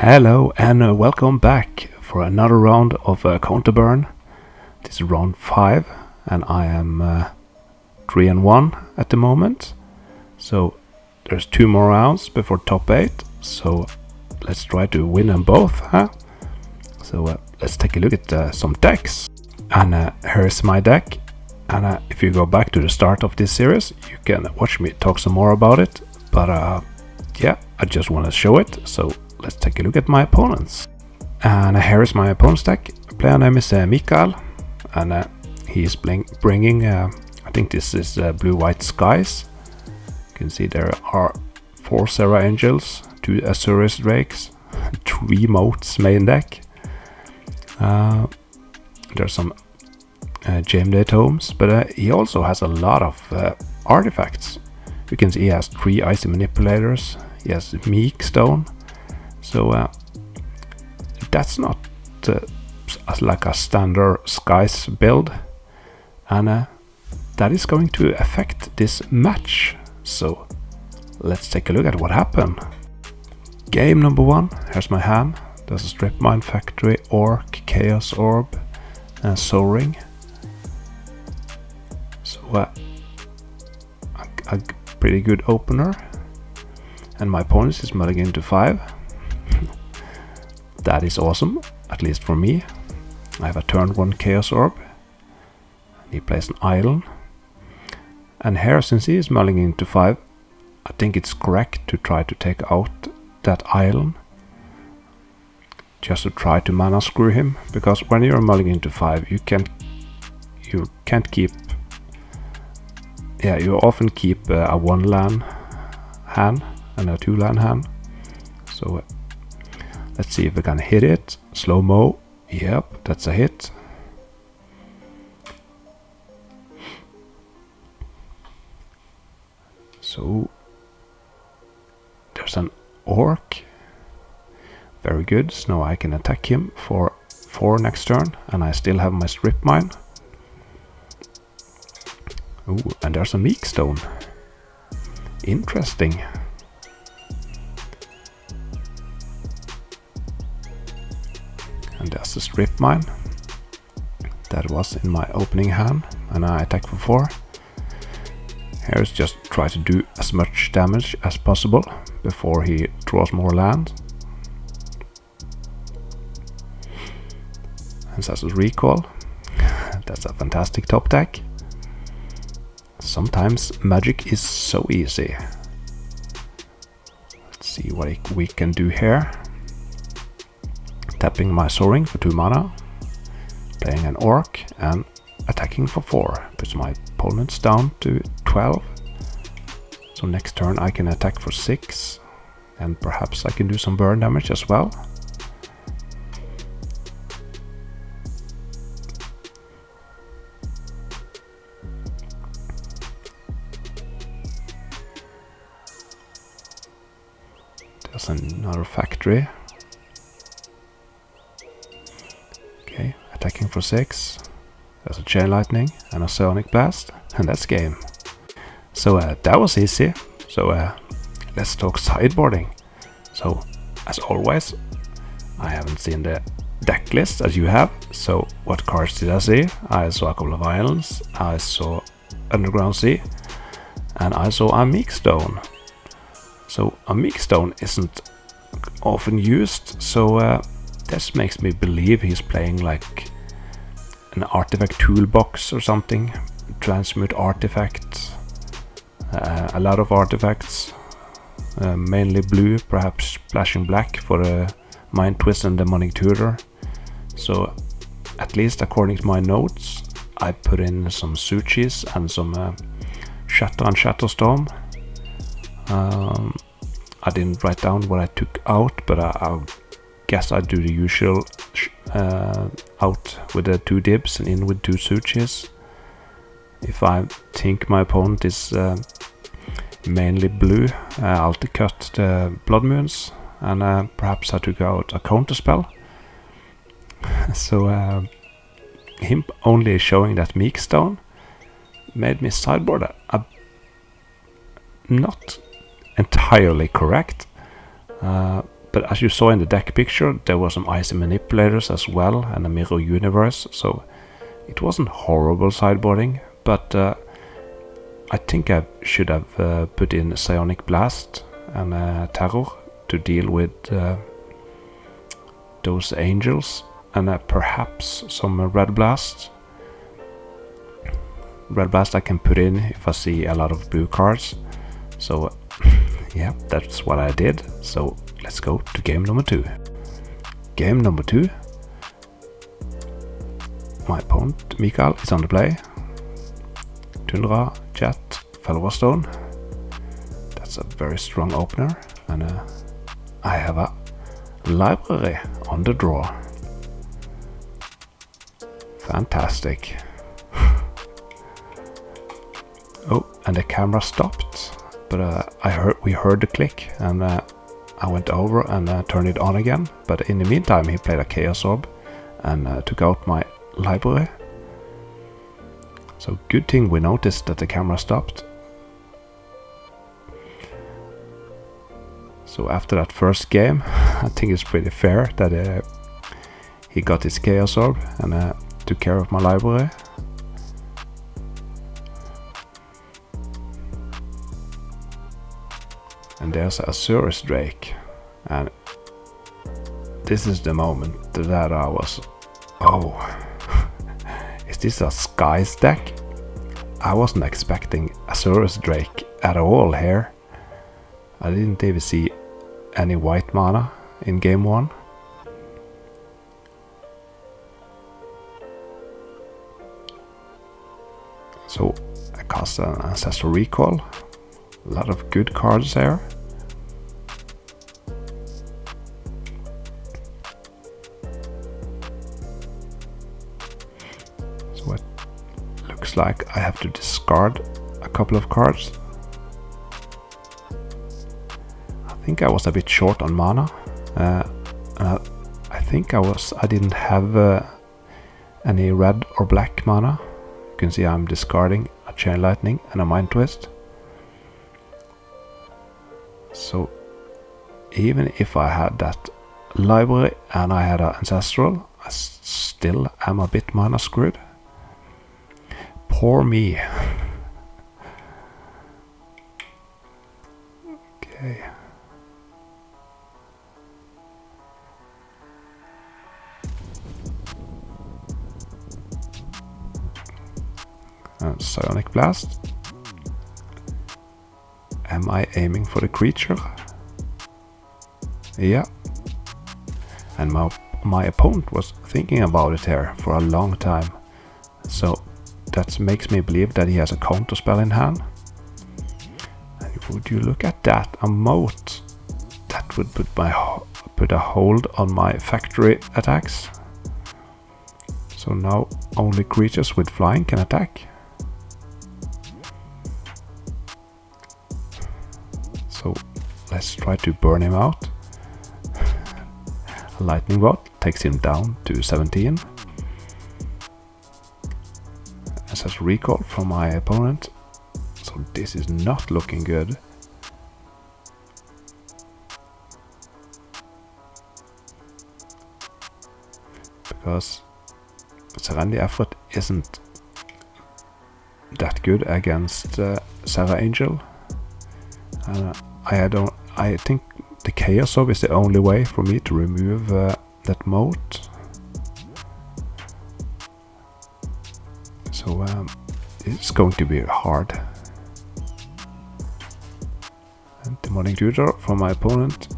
Hello and welcome back for another round of Counterburn. This is round 5 and I am 3-1 at the moment. So there's 2 more rounds before top 8. So let's try to win them both, huh? So let's take a look at some decks. And here's my deck. And if you go back to the start of this series, you can watch me talk some more about it. But yeah, I just want to show it. So let's take a look at my opponents. And here is my opponent's deck. Player name is Mikael, and he is bringing, I think this is Blue-White Skies. You can see there are 4 Serra Angels, 2 Azorius Drakes, 3 Moats main deck. There's some Jameday Tomes, but he also has a lot of artifacts. You can see he has 3 Icy Manipulators, he has Meek Stone. So that's not like a standard Skies build, and that is going to affect this match. So let's take a look at what happened. Game number 1, here's my hand. There's a Strip Mine Factory, Orc, Chaos Orb, and Soaring. So a pretty good opener, and my opponent is mulling into 5. That is awesome, at least for me. I have a turn 1 Chaos Orb. He plays an Island. And here, since he is mulling into 5, I think it's correct to try to take out that Island. Just to try to mana screw him. Because when you're mulling into 5, you can't keep... Yeah, you often keep a 1 land hand and a 2 land hand. So let's see if we can hit it. Slow-mo. Yep, that's a hit. So there's an Orc. Very good. So now I can attack him for 4 next turn, and I still have my Strip Mine. Ooh, and there's a Meek Stone. Interesting. And there's the Strip Mine. That was in my opening hand, and I attack for 4. Here's just try to do as much damage as possible before he draws more land. And that's a recall. That's a fantastic top deck. Sometimes magic is so easy. Let's see what we can do here. Tapping my Soaring for 2 mana, playing an Orc and attacking for 4. Puts my opponents down to 12. So next turn I can attack for 6, and perhaps I can do some burn damage as well. There's another factory. Okay, attacking for 6. There's a Chain Lightning and a Sonic Blast, and that's game. So that was easy. So let's talk sideboarding. So as always, I haven't seen the deck list as you have. So what cards did I see? I saw a couple of Islands, I saw Underground Sea, and I saw a Meek Stone. So a Meek Stone isn't often used, so this makes me believe he's playing like an artifact toolbox or something. Transmute artifacts, a lot of artifacts, mainly blue, perhaps splashing black for the Mind Twist and Demonic Tutor. So at least according to my notes, I put in some Suchis and some Shatter and Shatterstorm. I didn't write down what I took out, but I guess I do the usual out with the 2 dibs and in with 2 Suchis. If I think my opponent is mainly blue, I'll cut the Blood Moons, and perhaps I took out a counterspell. So him only showing that Meek Stone made me sideboard not entirely correct, but But as you saw in the deck picture, there were some icy manipulators as well, and a mirror universe, so it wasn't horrible sideboarding, but I think I should have put in Psionic Blast and Terror to deal with those angels, and perhaps some Red Blast. Red Blast I can put in if I see a lot of blue cards. So yeah, that's what I did. So let's go to game number 2. Game number 2. My opponent, Mikael, is on the play. Tundra, Jet, Fellow Stone. That's a very strong opener. And I have a library on the draw. Fantastic. Oh, and the camera stopped, but we heard the click, and I went over and turned it on again. But in the meantime, he played a Chaos Orb and took out my library. So good thing we noticed that the camera stopped. So after that first game, I think it's pretty fair that he got his Chaos Orb and took care of my library. And there's a Azurus Drake, and this is the moment that I was, oh, is this a Skies deck? I wasn't expecting Azurus Drake at all here. I didn't even see any white mana in game 1. So I cast an Ancestral Recall. A lot of good cards there. So it looks like I have to discard a couple of cards. I think I was a bit short on mana. I think I didn't have any red or black mana. You can see I'm discarding a Chain Lightning and a Mind Twist. So even if I had that library and I had an Ancestral, I still am a bit mana screwed. Poor me. Okay. And Psionic Blast. Am I aiming for the creature? Yeah. And my opponent was thinking about it here for a long time. So that makes me believe that he has a counter spell in hand. And would you look at that, a moat that would put a hold on my factory attacks. So now only creatures with flying can attack. So let's try to burn him out. A lightning bolt takes him down to 17. As a recall from my opponent. So this is not looking good. Because Serendi Effort isn't that good against Sarah Angel. I think the Chaos Orb is the only way for me to remove that moat. So it's going to be hard. And Demonic Tutor from my opponent.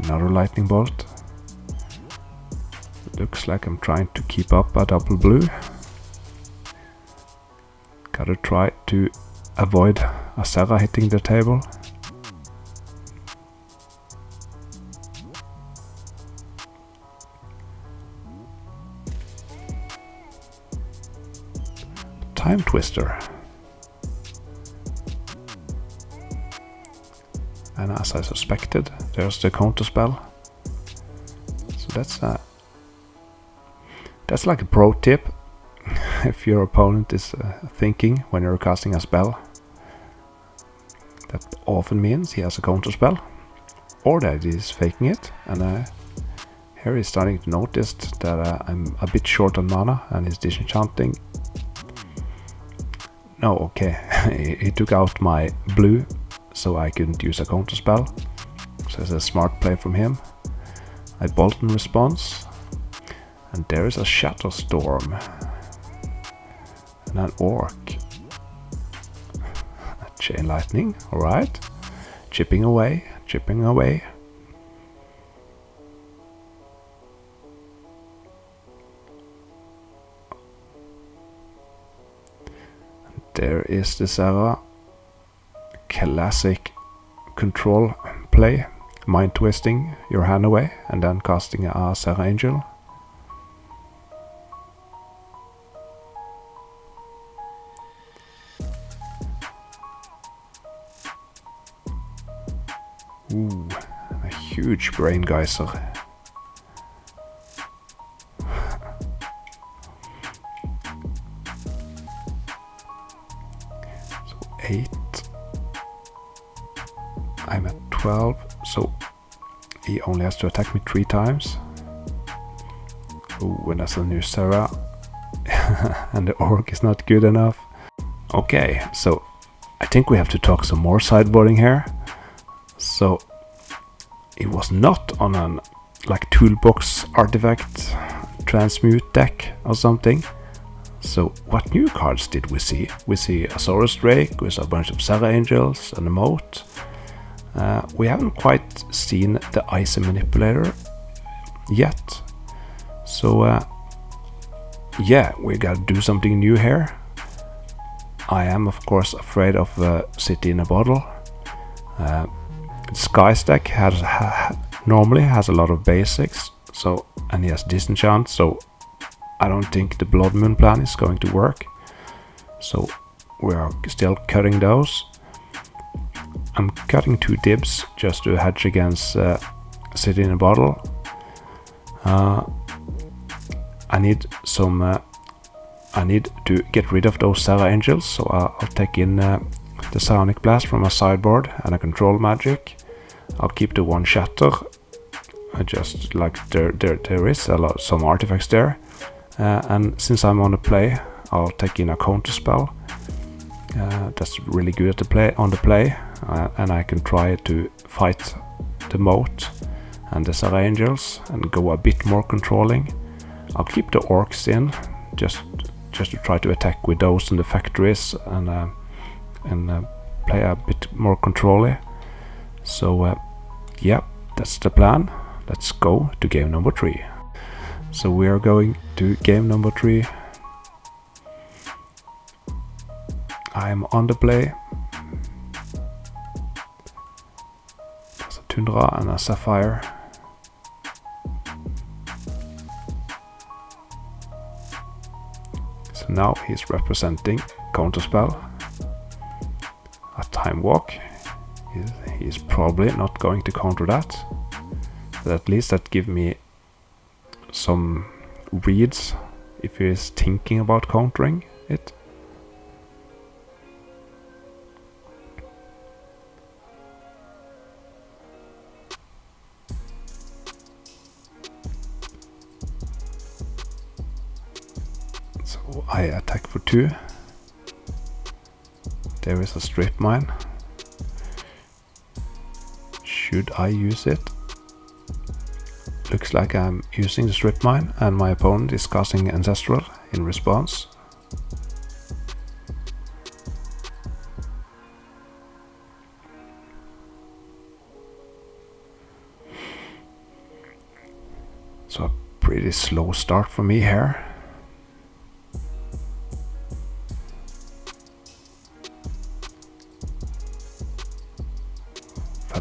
Another lightning bolt. Looks like I'm trying to keep up a double blue. Gotta try to avoid a Sarah hitting the table. Time Twister. And as I suspected, there's the counter spell. So that's like a pro tip if your opponent is thinking when you're casting a spell. That often means he has a counter spell. or that he's faking it, and here he's starting to notice that I'm a bit short on mana and he's disenchanting. No, okay, he took out my blue so I couldn't use a counter spell, so it's a smart play from him. I bolt in response, and there is a Shadow Storm and an Orc. A Chain Lightning, alright. Chipping away, chipping away. And there is the Sarah. Classic control play. Mind twisting your hand away and then casting a Sarah Angel. Ooh, a huge brain geyser. So 8. I'm at 12, so he only has to attack me 3 times. Ooh, and that's a new Sarah. And the Orc is not good enough. Okay, so I think we have to talk some more sideboarding here. So it was not on an like toolbox artifact transmute deck or something. So what new cards did we see? We see a Saurus Drake with a bunch of Sarah Angels and a Moat. We haven't quite seen the Icy Manipulator yet. So yeah, we gotta do something new here. I am of course afraid of City in a Bottle. Sky Stack normally has a lot of basics, so, and he has disenchant, so I don't think the Blood Moon plan is going to work. So we are still cutting those. I'm cutting 2 dibs just to hedge against City in a Bottle. I need some. I need to get rid of those Sarah Angels, so I'll take in the Psionic Blast from a sideboard and a control magic. I'll keep the 1 Shatter. I just like there is some artifacts there, and since I'm on the play, I'll take in a counter spell. That's really good at the play, and I can try to fight the Moat and the Sarah Angels and go a bit more controlling. I'll keep the Orcs in just to try to attack with those in the factories and play a bit more controlly. So yeah, that's the plan. Let's go to game number 3. So we are going to game number 3. I'm on the play. There's a Tundra and a Sapphire. So now he's representing Counterspell. A Time Walk. He's probably not going to counter that. But at least that gives me some reads if he is thinking about countering it. So I attack for 2. There is a Strip Mine. Should I use it? Looks like I'm using the Strip Mine and my opponent is casting Ancestral in response. So a pretty slow start for me here.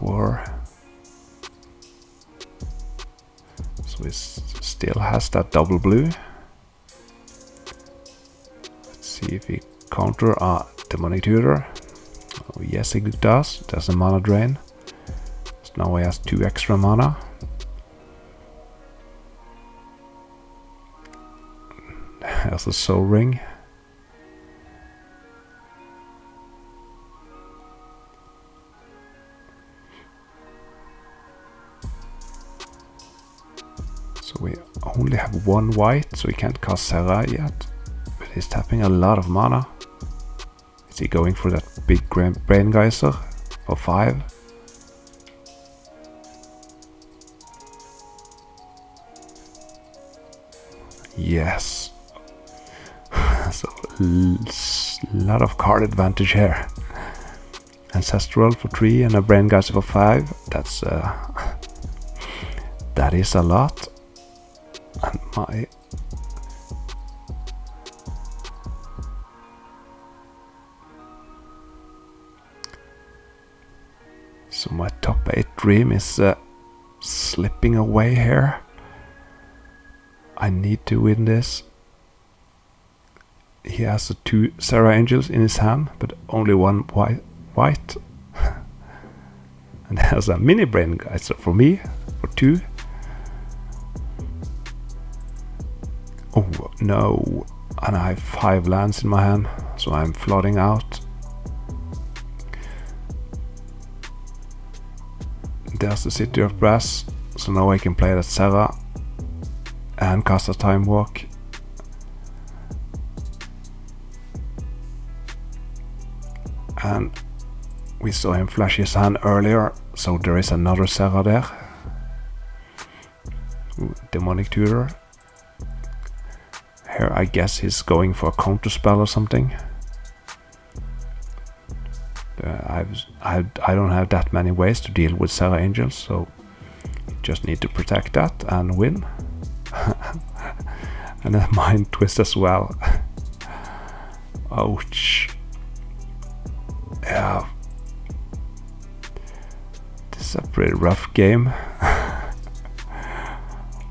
War. So it still has that double blue. Let's see if he counter a Demonic Tutor. Oh, yes, it does. There's a mana drain. So now he has 2 extra mana. There's a Soul Ring. So we only have one white, so we can't cast Serra yet. But he's tapping a lot of mana. Is he going for that big brain geyser for 5? Yes. So lot of card advantage here. Ancestral for 3 and a brain geyser for 5. That's that is a lot. And my my top 8 dream is slipping away here. I need to win this. He has 2 Serra Angels in his hand, but only 1 white. And there's a mini brain geyser for me for 2. Oh no, and I have 5 lands in my hand, so I'm flooding out. There's the City of Brass, so now I can play that Serra and cast a Time Walk. And we saw him flash his hand earlier, so there is another Serra there. Ooh, Demonic Tutor. Here I guess he's going for a counter spell or something. I don't have that many ways to deal with Serra Angels, so just need to protect that and win. And a Mind Twist as well. Ouch. Yeah. This is a pretty rough game.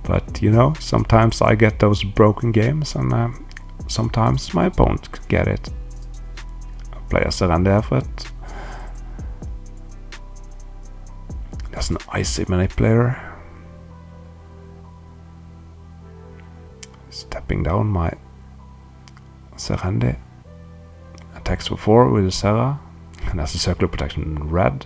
But you know, sometimes I get those broken games, and sometimes my opponent can get it. I'll play a surrender effort. There's an Icy Manipulator. Stepping down my Serende. Attacks for 4 with a Serra. And that's a Circular Protection in red.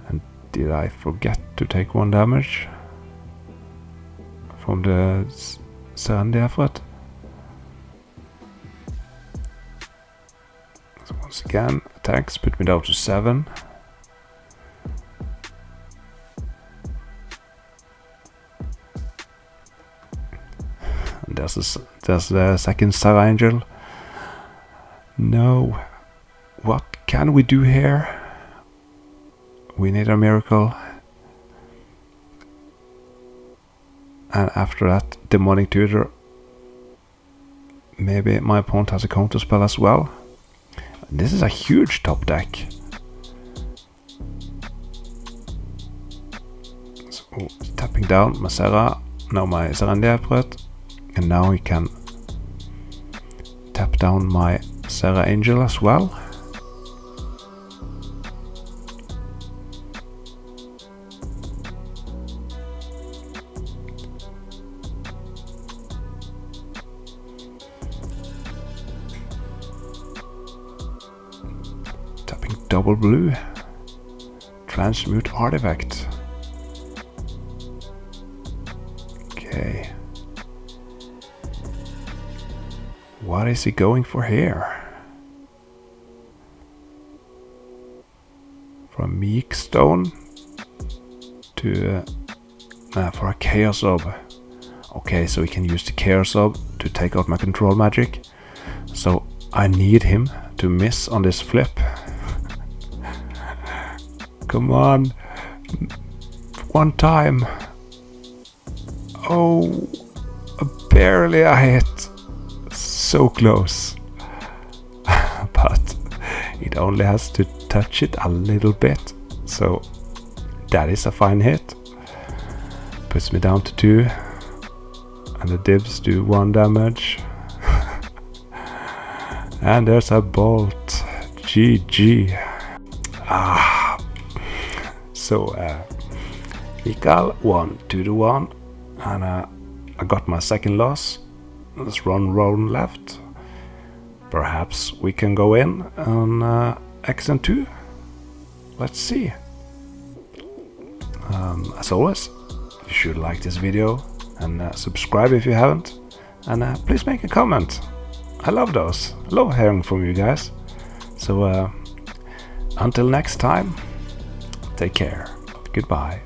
And did I forget to take 1 damage from the Serende effort? So once again, attacks put me down to 7. And there's the second Serra Angel. No. What can we do here? We need a miracle. And after that, Demonic Tutor. Maybe my opponent has a counter spell as well. This is a huge top deck. So tapping down my Serra, now my Serendea Effort, and now we can tap down my Serra Angel as well. Double blue. Transmute artifact. Okay. What is he going for here? From Meek Stone to for a Chaos Orb. Okay, so we can use the Chaos Orb to take out my control magic. So I need him to miss on this flip. Come on. 1 time. Oh, barely a hit. So close. But it only has to touch it a little bit. So that is a fine hit. Puts me down to 2. And the dibs do 1 damage. And there's a bolt. GG. So Mikael won 2-1, and I got my second loss. There's 1 round left. Perhaps we can go in on XN2. Let's see. As always, you should like this video and subscribe if you haven't. And please make a comment. I love those. I love hearing from you guys. So until next time, take care. Goodbye.